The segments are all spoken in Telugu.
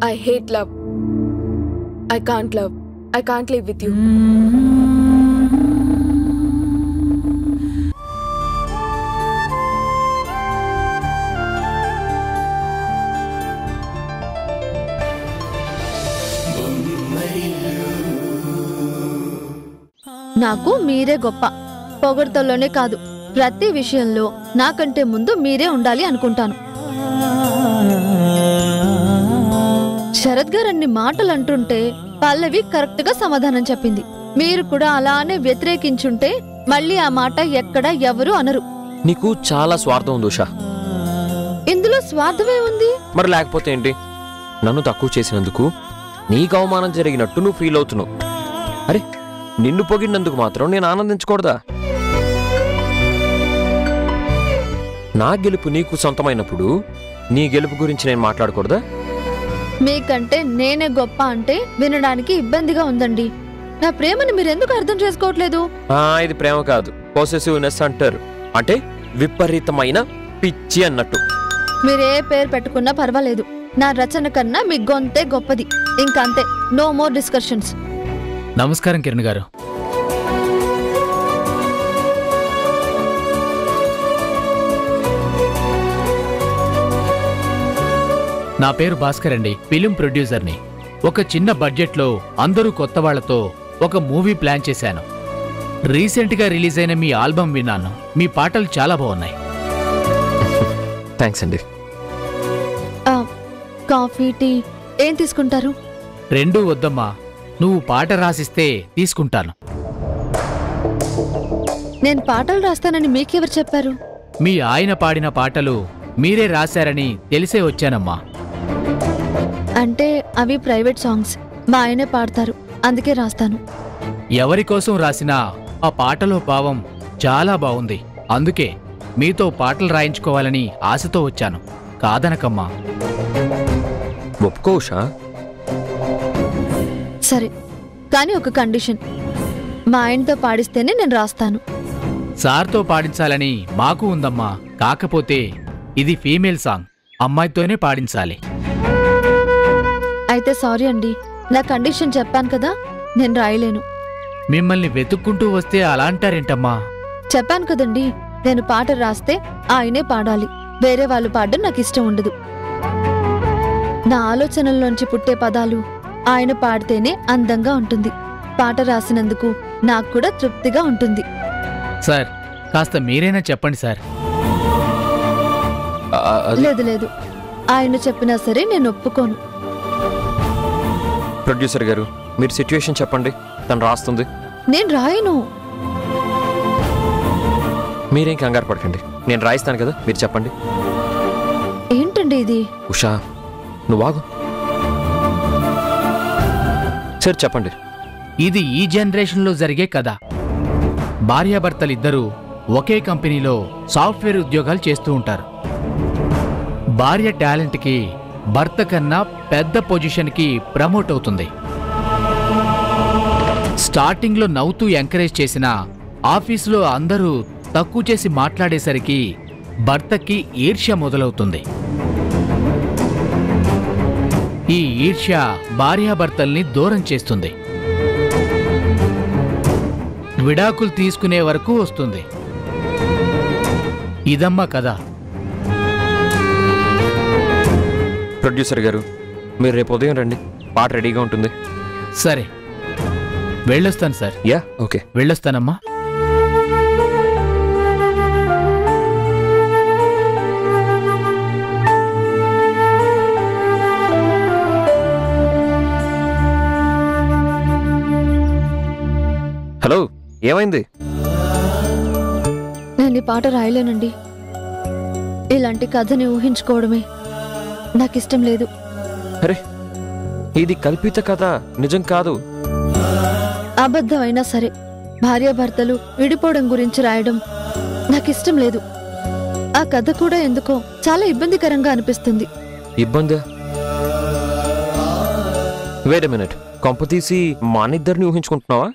I hate love. I can't love. I can't live with you. నాకు మీరే గొప్ప. పొగడ్తల్లోనే కాదు, ప్రతి విషయంలో నాకంటే ముందు మీరే ఉండాలి అనుకుంటాను. శరత్ గారు అన్ని మాటలు అంటుంటే పల్లవి కరెక్ట్ గా సమాధానం చెప్పింది. మీరు కూడా అలానే వ్యతిరేకించుంటే మళ్ళీ ఆ మాట ఎక్కడ ఎవరు అనరు. నీకు చాలా స్వార్థం ఉంది ఉషా. ఇందులో స్వార్థమే ఉంది. మరి లేకపోతే ఏంటి? నన్ను తక్కువ చేసినందుకు నీకు అవమానం జరిగినట్టు నువ్వు ఫీల్ అవుతున్నావు. అరే, నిన్ను పొగిడినందుకు మాత్రం నేను ఆనందించకూడదా? నా గెలుపు నీకు సొంతమైనప్పుడు నీ గెలుపు గురించి నేను మాట్లాడకూడదా? మీకంటే నేనే గొప్ప అంటే వినడానికి ఇబ్బందిగా ఉందండి. నా ప్రేమని మీరెందుకు అర్థం చేసుకోవట్లేదు? ఇది ప్రేమ కాదు, పొసెసివ్నెస్ అంటారు. అంటే విపరీతమైన పిచ్చి అన్నట్టు. మీరే పేరు పెట్టుకున్నా పర్వాలేదు, నా రచన కన్నా మీ గొంతే గొప్పది. ఇంకంతే, నో మోర్ డిస్కషన్స్. నమస్కారం కిరణ్ గారు. నా పేరు భాస్కర్ అండి, ఫిలిం ప్రొడ్యూసర్ని. ఒక చిన్న బడ్జెట్లో అందరూ కొత్త వాళ్లతో ఒక మూవీ ప్లాన్ చేశాను. రీసెంట్గా రిలీజ్ అయిన మీ ఆల్బమ్ విన్నాను. మీ పాటలు చాలా బాగున్నాయి. థ్యాంక్స్ అండి. కాఫీ, టీ ఏం తీసుకుంటారు? రెండూ వద్దమ్మా, నువ్వు పాట రాసిస్తే తీసుకుంటాను. నేను పాటలు రాస్తానని మీకెవరు చెప్పారు? మీ ఆయన పాడిన పాటలు మీరే రాశారని తెలిసే వచ్చానమ్మా. అంటే అవి ప్రైవేట్ సాంగ్స్, మా ఆయనే పాడతారు, అందుకే రాస్తాను. ఎవరికోసం రాసినా ఆ పాటలో భావం చాలా బాగుంది. అందుకే మీతో పాటలు రాయించుకోవాలని ఆశతో వచ్చాను. కాదనకమ్మా. ఒప్పుకోషా? సరే, కానీ ఒక కండిషన్. మా ఆయనతో పాడిస్తేనే నేను రాస్తాను. సార్తో పాడించాలని మాకు ఉందమ్మా. కాకపోతే ఇది ఫీమేల్ సాంగ్, అమ్మాయితోనే పాడించాలి. అయితే సారీ అండి, నా కండిషన్ చెప్పాను కదా, నేను రాయలేను. మిమ్మల్ని వెతుక్కుంటూ వస్తే అలా అంటారేంటమ్మా? చెప్పాను కదండి, నేను పాట రాస్తే ఆయనే పాడాలి, వేరే వాళ్ళు పాడడం నాకు ఇష్టం ఉండదు. నా ఆలోచనల్లోంచి పుట్టే పదాలు ఆయన పాడితేనే అందంగా ఉంటుంది. పాట రాసినందుకు నాకు కూడా తృప్తిగా ఉంటుంది. సార్, కాస్త మీరైనా చెప్పండి సార్. లేదు లేదు, ఆయన చెప్పినా సరే నేను ఒప్పుకోను. ప్రొడ్యూసర్ గారు, మీరు సిట్యుయేషన్ చెప్పండి, తను రాస్తుంది. నేను రాయను. మీరేం కంగారు పడకండి, నేను రాయిస్తాను కదా, మీరు చెప్పండి. ఏంటండి ఇది? ఉషా, నువ్వు ఆగు. సరే చెప్పండి. ఇది ఈ జనరేషన్లో జరిగే కథ. భార్యాభర్తలిద్దరూ ఒకే కంపెనీలో సాఫ్ట్వేర్ ఉద్యోగాలు చేస్తూ ఉంటారు. భార్య టాలెంట్కి భర్త కన్నా పెద్ద పొజిషన్కి ప్రమోట్ అవుతుంది. స్టార్టింగ్లో నవ్వుతూ ఎంకరేజ్ చేసిన ఆఫీసులో అందరూ తక్కువ చేసి మాట్లాడేసరికి భర్తకి ఈర్ష్య మొదలవుతుంది. ఈ ఈర్ష్య భార్యాభర్తల్ని దూరం చేస్తుంది. విడాకులు తీసుకునే వరకు వస్తుంది. ఇదమ్మ కథ. ప్రొడ్యూసర్ గారు, మీరు రేపు ఉదయం రండి, పాట రెడీగా ఉంటుంది. సరే, వెళ్ళొస్తాను సార్. యా, ఓకే, వెళ్ళొస్తానమ్మా. హలో, ఏమైంది? నేను ఈ పాట రాయలేనండి. ఇలాంటి కథని ఊహించుకోవడమే నాకిష్టం లేదు. అరే, ఇది కల్పిత కథ, నిజం కాదు. అబద్ధమైనా సరే భార్యాభర్తలు విడిపోవడం గురించి రాయడం నాకిష్టం లేదు. ఆ కథ కూడా ఎందుకో చాలా ఇబ్బందికరంగా అనిపిస్తుంది. ఇబ్బందా? వెయిట్ ఎ మినిట్, కొంపతీసి మానిద్దరిని ఊహించుకుంటున్నావా?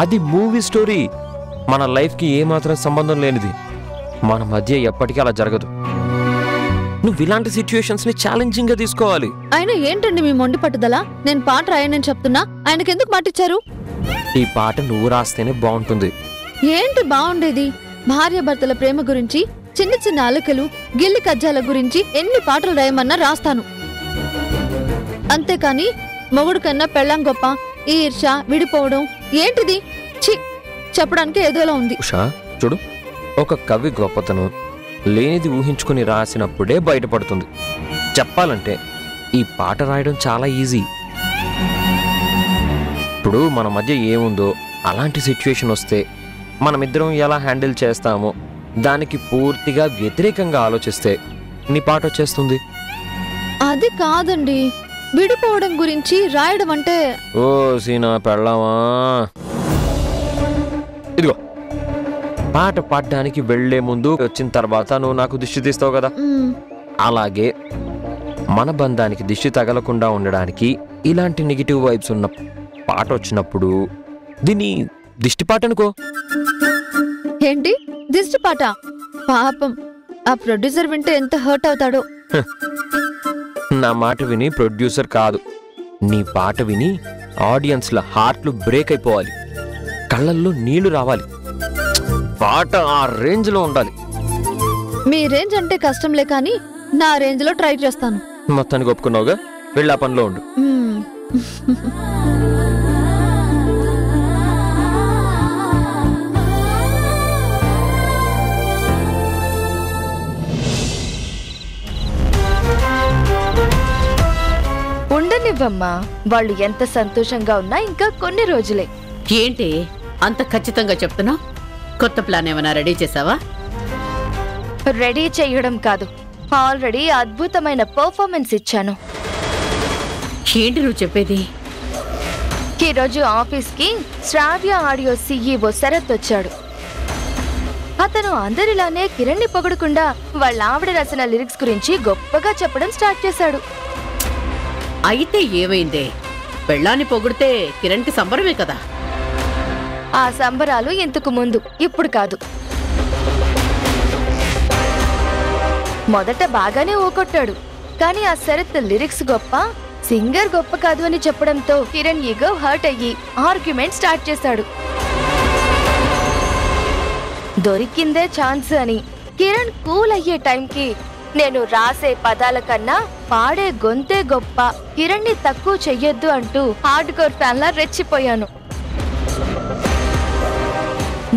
అది మూవీ స్టోరీ, మన లైఫ్కి ఏమాత్రం సంబంధం లేనిది. మన మధ్య ఎప్పటికీ అలా జరగదు. నువ్వు ఇలాంటి సిచ్యుయేషన్స్ని ఛాలెంజింగ్గా తీసుకోవాలి. ఆయన ఏంటండి మీ మొండి పట్టుదల? నేను పాట రాయనని చెప్తున్నా, ఆయనకెందుకు మాటిచ్చారు? ఈ పాట నువ్వు రాస్తేనే బాగుంటుంది. ఏంటి బాగుండేది? భార్యాభర్తల ప్రేమ గురించి, చిన్న చిన్న అలకలు, గిల్లి కజ్జాల గురించి ఎన్ని పాటలు రాయమన్నా రాస్తాను. అంతేకాని మొగుడు కన్నా పెళ్ళాం గొప్ప, ఈర్ష, విడిపోవడం ఏంటిది? ఛీ, చెప్పడానికి ఏదోలా ఉంది. ఉషా చూడు, ఒక కవి గొప్పతనం లేనిది ఊహించుకుని రాసినప్పుడే బయటపడుతుంది. చెప్పాలంటే ఈ పాట రాయడం చాలా ఈజీ. ఇప్పుడు మన మధ్య ఏముందో అలాంటి సిచ్యుయేషన్ వస్తే మనమిద్దరం ఎలా హ్యాండిల్ చేస్తామో దానికి పూర్తిగా వ్యతిరేకంగా ఆలోచిస్తే నీ పాట వచ్చేస్తుంది. అది కాదండి, విడిపోవడం గురించి రాయడం అంటే. ఓ సీనా పెళ్ళామా, ఇదిగో పాట పాడడానికి వెళ్లే ముందు వచ్చిన తర్వాత నువ్వు నాకు దిష్టి తీస్తావు కదా, అలాగే మన బంధానికి దిష్టి తగలకుండా ఉండడానికి ఇలాంటి నెగిటివ్ వైబ్స్ ఉన్న పాట వచ్చినప్పుడు దీన్ని దిష్టి పాట అనుకో. ఏంటి దిష్టి పాట? పాపం ఆ ప్రొడ్యూసర్ వింటే ఎంత హర్ట్ అవుతాడో. నా మాట విని ప్రొడ్యూసర్ కాదు, నీ పాట విని ఆడియన్స్ల హార్ట్లు బ్రేక్ అయిపోవాలి, కళ్ళల్లో నీళ్లు రావాలి. పాట ఆ రేంజ్ లో ఉండాలి. మీ రేంజ్ అంటే కష్టంలే కానీ నా రేంజ్ లో ట్రై చేస్తాను. మొత్తానికి ఒప్పుకున్నావుగా, వెళ్ళి ఆ పనిలో ఉండు. ఉండనివ్వమ్మా, వాళ్ళు ఎంత సంతోషంగా ఉన్నా ఇంకా కొన్ని రోజులే. ఏంటి అంత ఖచ్చితంగా చెప్తున్నావు? కొత్త ప్లాన్ ఏమైనా రెడీ చేసావా? రెడీ చేయడం కాదు, ఆల్రెడీ అద్భుతమైన పర్ఫార్మెన్స్ ఇచ్చాను. ఏంటి నువ్వు చెప్పేది? ఈరోజు ఆఫీస్కి శ్రావ్య ఆడియో CEO శరత్ వచ్చాడు. అతను అందరిలానే కిరణ్ ని పొగడకుండా వాళ్ళ ఆవిడ రాసిన లిరిక్స్ గురించి గొప్పగా చెప్పడం స్టార్ట్ చేశాడు. అయితే ఏమైందే? పెళ్ళాన్ని పొగిడితే కిరణ్ కి సంబరమే కదా. ఆ సంబరాలు ఇంతకు ముందు, ఇప్పుడు కాదు. మొదట బాగానే ఊకొట్టాడు, కానీ ఆ శరత్ లిరిక్స్ గొప్ప, సింగర్ గొప్ప కాదు అని చెప్పడంతో కిరణ్ ఈగో హర్ట్ అయ్యి ఆర్గ్యుమెంట్ స్టార్ట్ చేశాడు. దొరికిందే ఛాన్స్ అని కిరణ్ కూల్ అయ్యే టైంకి నేను రాసే పదాల కన్నా పాడే గొంతే గొప్ప, కిరణ్ ని తక్కువ చెయ్యొద్దు అంటూ హార్డ్ కోర్ ఫ్యాన్ లా రెచ్చిపోయాను.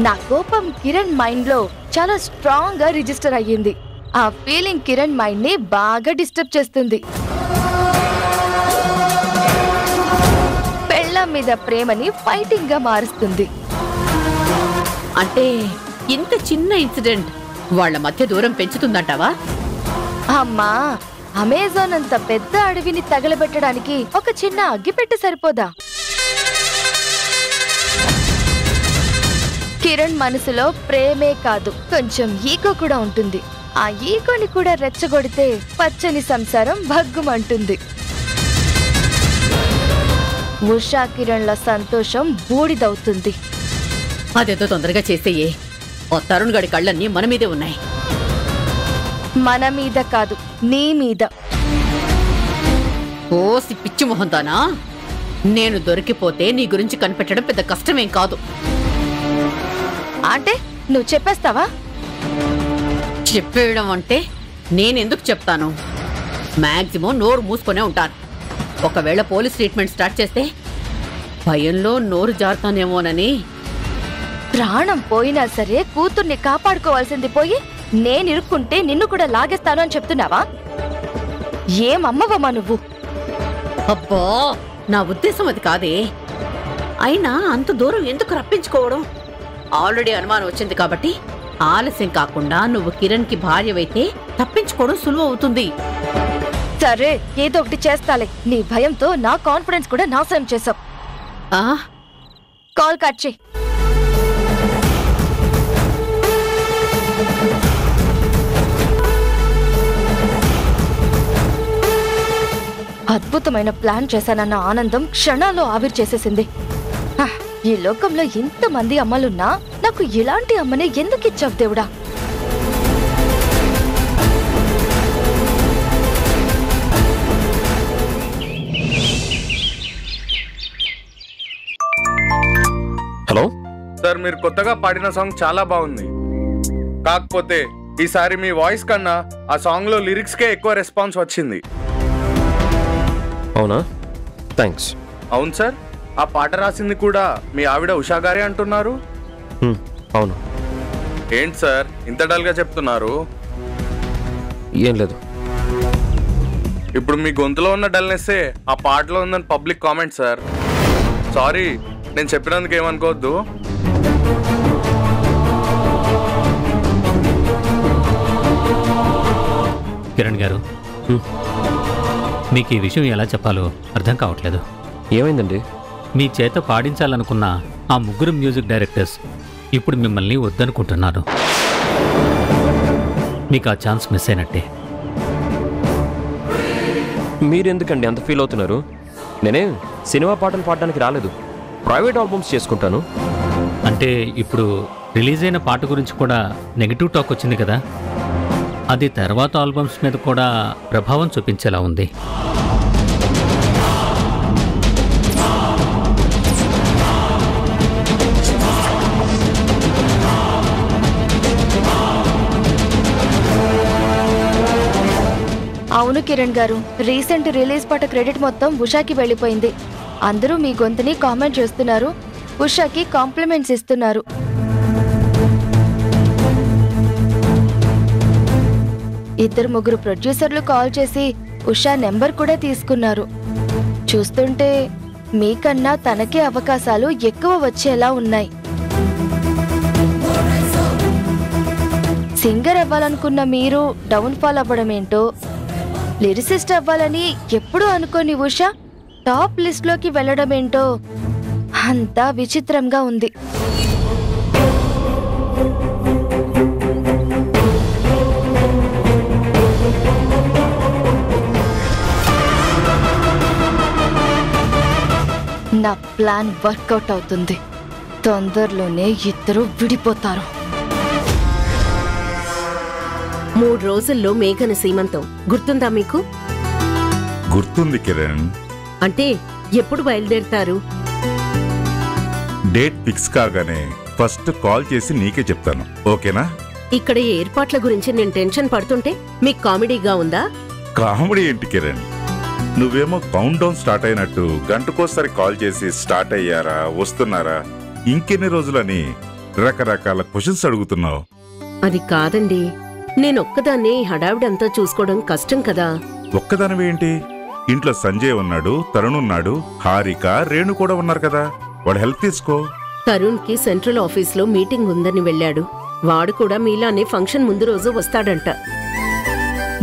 నా కోపం కిరణ్ మైండ్ లో చాలా స్ట్రాంగ్ గా రిజిస్టర్ అయ్యింది. ఆ ఫీలింగ్ కిరణ్ మైండ్ ని బాగా డిస్టర్బ్ చేస్తుంది. పెళ్ళాం మీద ప్రేమని ఫైటింగ్ గా మారుస్తుంది. అంటే ఇంత చిన్న ఇన్సిడెంట్ వాళ్ళ మధ్య దూరం పెంచుతుందంటావా? అమ్మా, అమెజాన్ అంత పెద్ద అడవిని తగలబెట్టడానికి ఒక చిన్న అగ్గిపెట్టె సరిపోదా? కిరణ్ మనసులో ప్రేమే కాదు, కొంచెం ఈగో కూడా ఉంటుంది. ఆ ఈగోని కూడా రెచ్చగొడితే పచ్చని సంసారం భగ్గుమంటుంది. ఉషా కిరణ్ల సంతోషం బూడిదవుతుంది. అదేదో తొందరగా చేసేయే. ఓ తరుణ్ గడి కళ్ళన్నీ మన మీదే ఉన్నాయి. మన మీద కాదు, నీ మీద. ఓసి పిచ్చి మొహంతానా? నేను దొరికిపోతే నీ గురించి కనిపెట్టడం పెద్ద కష్టమేం కాదు. అంటే నువ్వు చెప్పేస్తావా? చెప్పేయడం అంటే నేనెందుకు చెప్తాను? మాక్సిమం నోరు మూసుకొనే ఉంటాను. ఒకవేళ పోలీస్ ట్రీట్మెంట్ స్టార్ట్ చేస్తే భయంలో నోరు జారుతానేమోనని. ప్రాణం పోయినా సరే కూతుర్ని కాపాడుకోవాల్సింది పోయి నేనిరుక్కుంటే నిన్ను కూడా లాగేస్తాను అని చెప్తున్నావా? ఏమమ్మవమ్మా నువ్వు? అబ్బా, నా ఉద్దేశం అది కాదే. అయినా అంత దూరం ఎందుకు రప్పించుకోవడం? ఆల్రెడీ అనుమానం వచ్చింది కాబట్టి ఆలస్యం కాకుండా నువ్వు కిరణ్ కి భార్యవైతే తప్పించుకోవడం సులువు అవుతుంది. సరే, ఏదో ఒకటి చేస్తాలే. నీ భయంతో నా కాన్ఫిడెన్స్ కూడా నాశనం చేసావు. కాల్ కట్ చేయి. అద్భుతమైన ప్లాన్ చేశానన్న ఆనందం క్షణాల్లో ఆవిరి చేసేసింది. ఈ లోకంలో ఇంతమంది అమ్మలున్నా నాకు ఇలాంటి అమ్మనే ఎందుకు ఇచ్చావు దేవుడా? హలో సార్, మీరు కొత్తగా పాడిన సాంగ్ చాలా బాగుంది. కాకపోతే ఈసారి మీ వాయిస్ కన్నా ఆ సాంగ్ లో లిరిక్స్ కే ఎక్కువ రెస్పాన్స్ వచ్చింది. అవునా? థ్యాంక్స్. అవును సార్, ఆ పాట రాసింది కూడా మీ ఆవిడ ఉషా గారే అంటున్నారు. అవును. ఏంటి సార్ ఇంత డల్ గా చెప్తున్నారు? ఏం లేదు. ఇప్పుడు మీ గొంతులో ఉన్న డల్నెస్సే ఆ పాటలో ఉందని పబ్లిక్ కామెంట్ సార్. సారీ, నేను చెప్పినందుకు ఏమనుకోవద్దు. కిరణ్ గారు, మీకు ఈ విషయం ఎలా చెప్పాలో అర్థం కావట్లేదు. ఏమైందండి? మీ చేత పాడించాలనుకున్న ఆ ముగ్గురు మ్యూజిక్ డైరెక్టర్స్ ఇప్పుడు మిమ్మల్ని వద్దనుకుంటున్నారు. మీకు ఆ ఛాన్స్ మిస్ అయినట్టే. మీరెందుకండి అంత ఫీల్ అవుతున్నారు? నేనే సినిమా పాటలు పాడడానికి రాలేదు, ప్రైవేట్ ఆల్బమ్స్ చేసుకుంటాను. అంటే ఇప్పుడు రిలీజ్ అయిన పాట గురించి కూడా నెగిటివ్ టాక్ వచ్చింది కదా, అది తర్వాత ఆల్బమ్స్ మీద కూడా ప్రభావం చూపించేలా ఉంది. అవును కిరణ్ గారు, రీసెంట్ రిలీజ్ పాట క్రెడిట్ మొత్తం ఉషాకి వెళ్ళిపోయింది. అందరూ మీ గొంతుని కామెంట్ చేస్తున్నారు, ఉషాకి కాంప్లిమెంట్స్ ఇస్తున్నారు. ఇద్దరు ముగ్గురు ప్రొడ్యూసర్లు కాల్ చేసి ఉషా నెంబర్ కూడా తీసుకున్నారు. చూస్తుంటే మీకన్నా తనకే అవకాశాలు ఎక్కువ వచ్చేలా ఉన్నాయి. సింగర్ అవ్వాలనుకున్న మీరు డౌన్ ఫాల్ అవ్వడం ఏంటో, లిరిసిస్ట్ అవ్వాలని ఎప్పుడూ అనుకోని ఉషా టాప్ లిస్ట్ లోకి వెళ్ళడం ఏంటో అంతా విచిత్రంగా ఉంది. నా ప్లాన్ వర్కౌట్ అవుతుంది. తొందరలోనే ఇద్దరు విడిపోతారు. 3 రోజుల్లో మేఘన సీమంతం గుర్తుందా మీకు? గుర్తుంది కిరణ్. అంటే ఎప్పుడు బయలుదేరుతారు? డేట్ ఫిక్స్ కాగానే ఫస్ట్ కాల్ చేసి నీకే చెప్తాను, ఓకేనా? ఇక్కడ ఏర్పాట్ల గురించి నేను టెన్షన్ పడుతుంటే మీకు కామెడీగా ఉందా? కామెడీ ఏంటి కిరణ్? నువ్వేమో కౌంట్ డౌన్ స్టార్ట్ అయినట్టు గంటకోసారి కాల్ చేసి స్టార్ట్ అయ్యారా, వస్తున్నారా, ఇంకెన్ని రోజులని రకరకాల క్వశ్చన్స్ అడుగుతున్నావు. అది కాదండి, నేనొక్కదాన్నే హడావిడంతా చూసుకోవడం కష్టం కదా. ఒక్కదానివేంటి? ఇంట్లో సంజయ్ ఉన్నాడు, తరుణ్ ఉన్నాడు, హారిక, రేణు కూడా ఉన్నారు కదా, వాడు హెల్ప్ తీసుకో. తరుణ్ కి సెంట్రల్ ఆఫీస్లో మీటింగ్ ఉందని వెళ్ళాడు. వాడు కూడా మీలానే ఫంక్షన్ ముందు రోజు వస్తాడంట.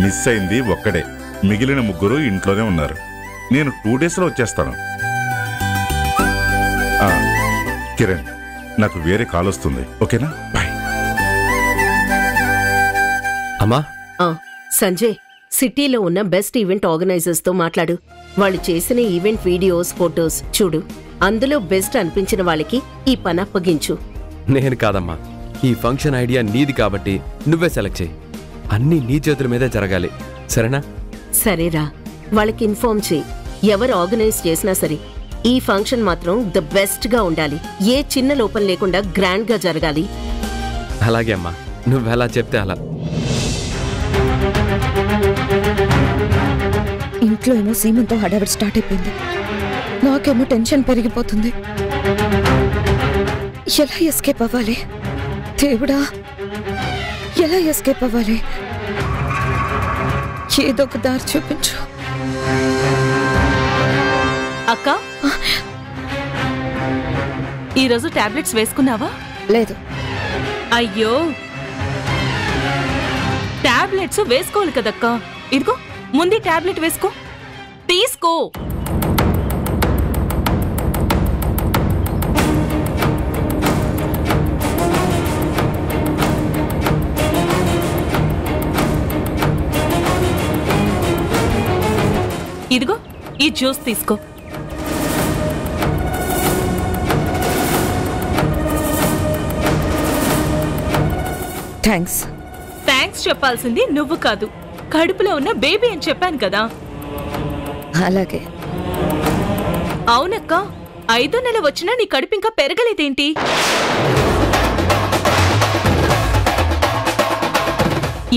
మిస్ అయింది ఒక్కడే, మిగిలిన ముగ్గురు ఇంట్లోనే ఉన్నారు. నేను 2 డేస్లో వచ్చేస్తాను. కిరణ్, నాకు వేరే కాల్ వస్తుంది, ఓకేనా? బాయ్. అమ్మా, సంజయ్, సిటీలో ఉన్న బెస్ట్ ఈవెంట్ ఆర్గనైజర్స్ తో మాట్లాడు. వాళ్ళు చేసిన ఈవెంట్ వీడియోస్, ఫొటోస్ చూడు. అందులో బెస్ట్ అనిపించిన వాళ్ళకి ఈ పని అప్పగించు. నేను కాదమ్మా, ఈ ఫంక్షన్ ఐడియా నీది కాబట్టి నువ్వే సెలెక్ట్ చేయి. అన్నీ నీ చేతుల మీదే జరగాలి, సరేనా? సరేరా, వాళ్ళకి ఇన్ఫార్మ్ చేయి. ఎవరు ఆర్గనైజ్ చేసినా సరే ఈ ఫంక్షన్ మాత్రం ద బెస్ట్ గా ఉండాలి. ఏ చిన్న లోపం లేకుండా గ్రాండ్ గా జరగాలి. అలాగే అమ్మా, నువ్వెలా చెప్తే అలా. ఇంట్లో ఏమో సీమంతో హడావిడి స్టార్ట్ అయిపోయింది. నాకేమో టెన్షన్ పెరిగిపోతుంది. ఎలా ఎస్కేప్ అవ్వాలి దేవుడా? ఎలా ఎస్కేప్ అవ్వాలి? ఏదో ఒక దారి చూపించు. అక్క, ఈరోజు టాబ్లెట్స్ వేసుకున్నావా? లేదు. అయ్యో, టాబ్లెట్స్ వేసుకోవాలి కదక్క. ఇదిగో ముందే టాబ్లెట్ వేసుకో, తీసుకో. ఇదిగో ఈ జ్యూస్ తీసుకో. థ్యాంక్స్. థ్యాంక్స్ చెప్పాల్సింది నువ్వు కాదు, కడుపులో ఉన్న బేబీ అని చెప్పాను కదా. అలాగే. అవునక్క, 5వ నెల వచ్చినా నీ కడుపు ఇంకా పెరగలేదేంటి?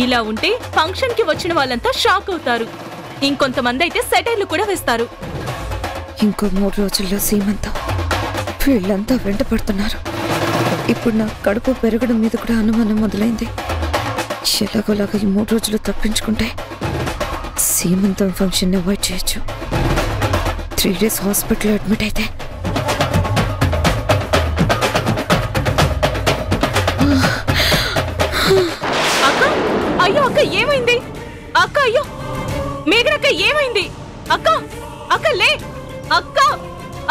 ఇలా ఉంటే ఫంక్షన్ కి వచ్చిన వాళ్ళంతా షాక్ అవుతారు. ఇంకొంతమంది అయితే సెటైర్లు కూడా వేస్తారు. ఇంకో 3 రోజుల్లో సీమంతం. వీళ్ళంతా వెంట పడుతున్నారు. ఇప్పుడు నా కడుపు పెరగడం మీద కూడా అనుమానం మొదలైంది. ఎలాగోలాగా ఈ 3 రోజులు తప్పించుకుంటే సీమంతం ఫంక్షన్ అవాయిడ్ చేయొచ్చు. 3 days హాస్పిటల్లో అడ్మిట్ అయితే అక్క, అయ్యో అక్క ఏమైంది? అక్క అయ్యో, మేఘనక్క ఏమైంది? అక్క, అక్క లే, అక్క,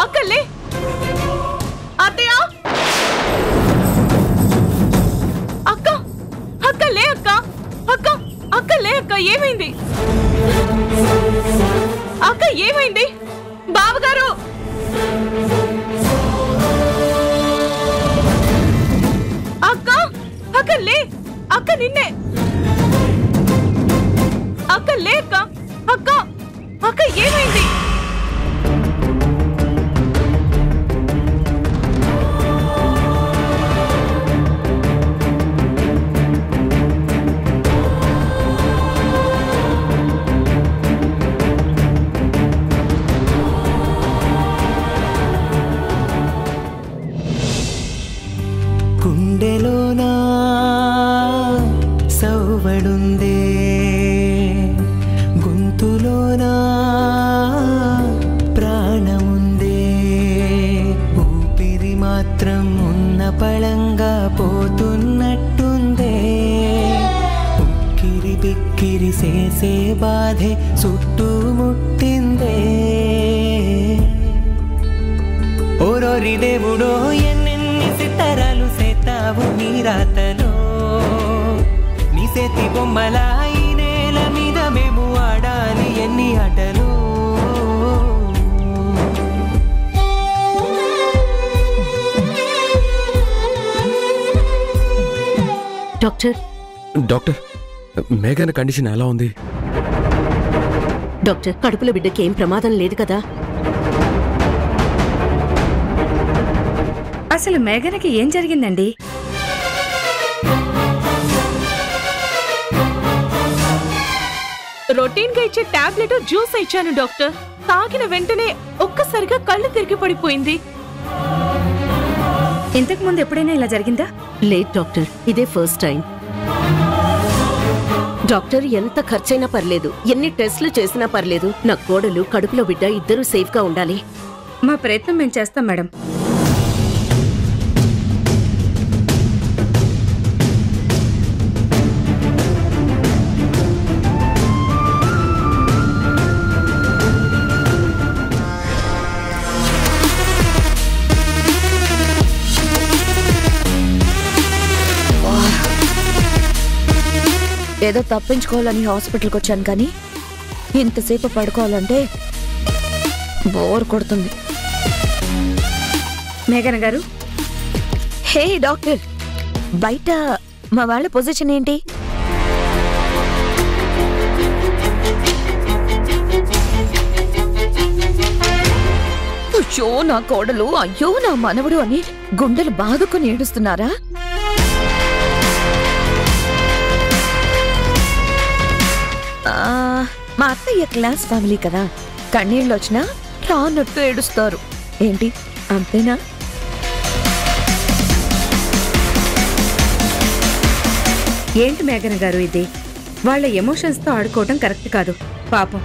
అక్క లే, అత్తయ్య, అక్క, అక్క లే, అక్క, అక్క, అక్క లే, అక్క ఏమైంది? అక్క ఏమైంది? బావగారు, అక్క, అక్క లే, అక్క నిన్నే, అక్క లే, అక్క, అక్క, అక్క ఏమైంది? గుండెలోనా సౌవడుందే, గొంతులోనా ప్రాణముందే, ఊపిరి మాత్రం ఉన్న పళంగా పోతున్నట్టుందే, ఉక్కిరి బిక్కిరి చేసే బాధే చుట్టుముట్టిందే. ఓరోరి దేవుడో ఎన్నెన్ని సితారాలు సేతావు నీ రాతలో, నీ చేతి బొమ్మలా ఈ నేల మీద మేము ఆడాలి ఎన్ని ఆటలు. డాక్టర్, డాక్టర్, మేఘన కండిషన్ ఎలా ఉంది? డాక్టర్, కడుపులో బిడ్డకి ఏం ప్రమాదం లేదు కదా? అసలు మేఘనకి ఏం జరిగిందండి? రొటీన్ గా ఇచ్చే టాబ్లెట్ జ్యూస్ ఇచ్చాను డాక్టర్. తాగిన వెంటనే ఒక్కసారిగా కళ్ళు తిరిగి పడిపోయింది. ఇంతకు ముందు ఎప్పుడైనా ఇలా జరిగిందా? లేదు డాక్టర్, ఇదే ఫస్ట్ టైం. డాక్టర్, ఎంత ఖర్చైనా పర్లేదు, ఎన్ని టెస్టులు చేసినా పర్లేదు, నా కోడలు కడుపులో బిడ్డ ఇద్దరూ సేఫ్ గా ఉండాలి. మా ప్రయత్నం మేము చేస్తాం మేడం. ఏదో తప్పించుకోవాలని హాస్పిటల్కి వచ్చాను, కానీ ఇంతసేపు పడుకోవాలంటే బోర్ కొడుతుంది. మేఘన గారు, హే డాక్టర్, బయట మా వాళ్ళ పొజిషన్ ఏంటి? అయ్యో నా కోడలు, అయ్యో నా మనవడు అని గుండెలు బాదుకొని ఏడుస్తున్నారా? మా అత్తయ్య క్లాస్ ఫ్యామిలీ కదా, కన్నీళ్ళు వచ్చినా రానట్టు ఏడుస్తారు. ఏంటి అంతేనా? ఏంటి మేఘన గారు ఇది? వాళ్ళ ఎమోషన్స్ తో ఆడుకోవటం కరెక్ట్ కాదు. పాపం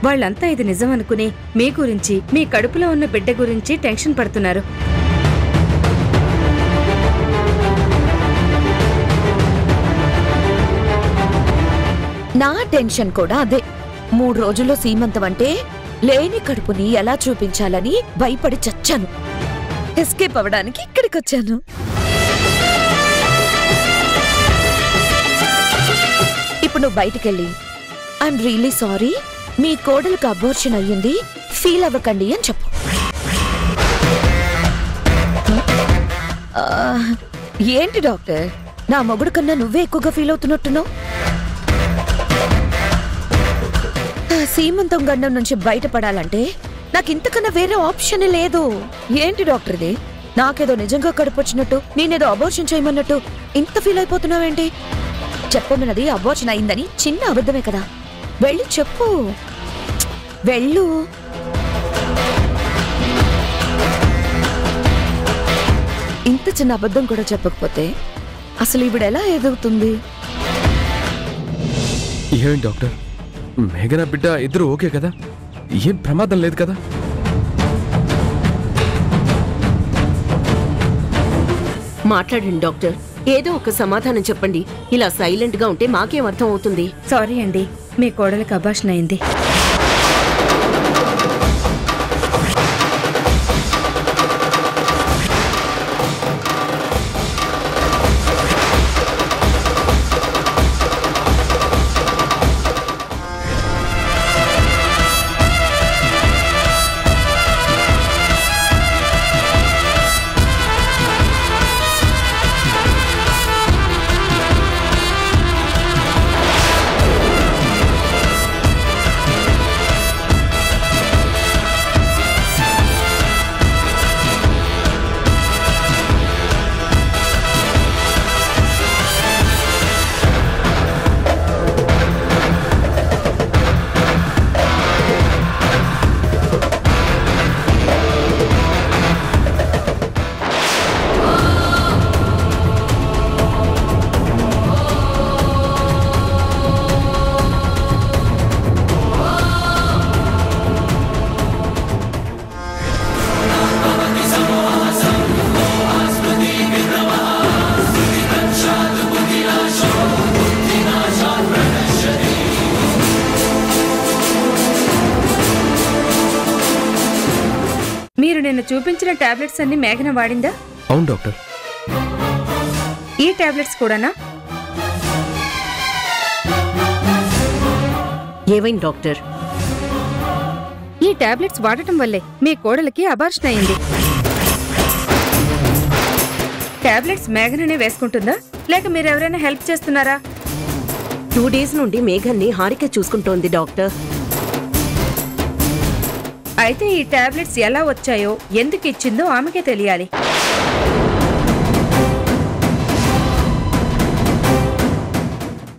వాళ్ళంతా ఇది నిజం అనుకుని మీ గురించి, మీ కడుపులో ఉన్న బిడ్డ గురించి టెన్షన్ పడుతున్నారు. నా టెన్షన్ కూడా అదే. 3 రోజుల్లో సీమంతం అంటే లేని కడుపుని ఎలా చూపించాలని భయపడి చచ్చాను. ఎస్కేప్ అవ్వడానికి ఇక్కడికి వచ్చాను. ఇప్పుడు నువ్వు బయటికెళ్ళి ఐఎమ్ రియలీ సారీ, మీ కోడలకు అబార్షన్ అయ్యింది, ఫీల్ అవ్వకండి అని చెప్పు. ఏంటి డాక్టర్, నా మొగుడు కన్నా నువ్వే ఎక్కువగా ఫీల్ అవుతున్నట్టున్నావు. సీమంతం గండం నుంచి బయటపడాలంటే నాకు ఇంతకన్నా వేరే ఆప్షన్ లేదు. ఏంటి డాక్టర్ ఇది? నాకేదో నిజంగా కడుపొచ్చినట్టు, నేనేదో అబోర్షన్ చేయమన్నట్టు ఇంత ఫీల్ అయిపోతున్నావేంటి? చెప్పమన్నది అబోర్షన్ అయిందని చిన్న అబద్ధమే కదా. వెళ్ళి చెప్పు, వెళ్ళు. ఇంత చిన్న అబద్ధం కూడా చెప్పకపోతే అసలు ఈవిడెలా ఎదుగుతుంది? ఏం డాక్టర్, మేఘన బిడ్డ ఇద్దరు ఓకే కదా? ఏం ప్రమాదం లేదు కదా? మాట్లాడండి డాక్టర్, ఏదో ఒక సమాధానం చెప్పండి. ఇలా సైలెంట్ గా ఉంటే మాకేం అర్థం అవుతుంది? సారీ అండి, మీ కోడలికి అబార్షన్ అయింది. మీరు నిన్న చూపించిన టాబ్లెట్స్ అన్ని మేఘన వాడిందా? అవును డాక్టర్. ఈ టాబ్లెట్స్ కూడానా? ఏమైంది డాక్టర్? ఈ టాబ్లెట్స్ వాడటం వల్లే మీ కోడలికి అబార్షన్ అయింది. టాబ్లెట్స్ మేఘననే వేసుకుంటుందా లేక మీరెవరైనా హెల్ప్ చేస్తున్నారా? 2 days నుండి మేఘన్ని హారిక చూసుకుంటోంది డాక్టర్. అయితే ఈ టాబ్లెట్స్ ఎలా వచ్చాయో ఎందుకు ఇచ్చిందో ఆమెకే తెలియాలి.